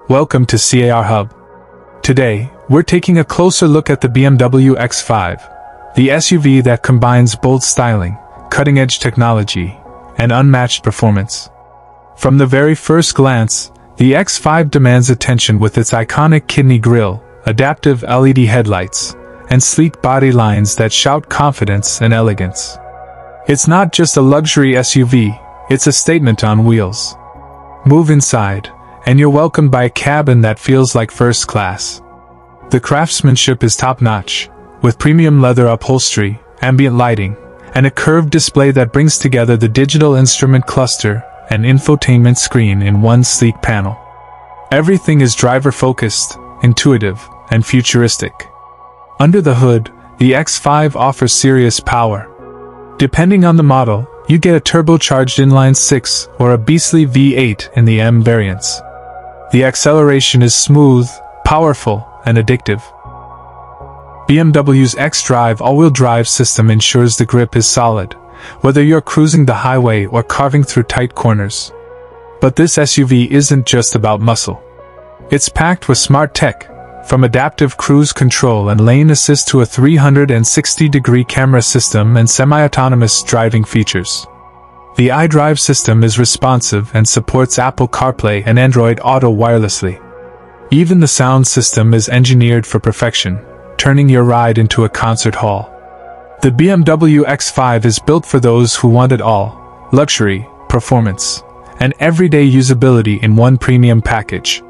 Welcome to CAR Hub. Today, we're taking a closer look at the BMW X5, the SUV that combines bold styling, cutting-edge technology, and unmatched performance. From the very first glance, the X5 demands attention with its iconic kidney grille, adaptive LED headlights, and sleek body lines that shout confidence and elegance. It's not just a luxury SUV, it's a statement on wheels. Move inside, and you're welcomed by a cabin that feels like first class. The craftsmanship is top-notch, with premium leather upholstery, ambient lighting, and a curved display that brings together the digital instrument cluster and infotainment screen in one sleek panel. Everything is driver-focused, intuitive, and futuristic. Under the hood, the X5 offers serious power. Depending on the model, you get a turbocharged inline-six or a beastly V8 in the M variants. The acceleration is smooth, powerful, and addictive. BMW's xDrive all-wheel drive system ensures the grip is solid, whether you're cruising the highway or carving through tight corners. But this SUV isn't just about muscle. It's packed with smart tech, from adaptive cruise control and lane assist to a 360-degree camera system and semi-autonomous driving features. The iDrive system is responsive and supports Apple CarPlay and Android Auto wirelessly. Even the sound system is engineered for perfection, turning your ride into a concert hall. The BMW X5 is built for those who want it all: luxury, performance, and everyday usability in one premium package.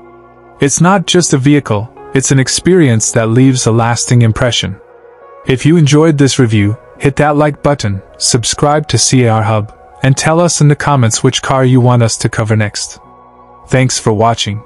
It's not just a vehicle, it's an experience that leaves a lasting impression. If you enjoyed this review, hit that like button, subscribe to CAR Hub, and tell us in the comments which car you want us to cover next. Thanks for watching.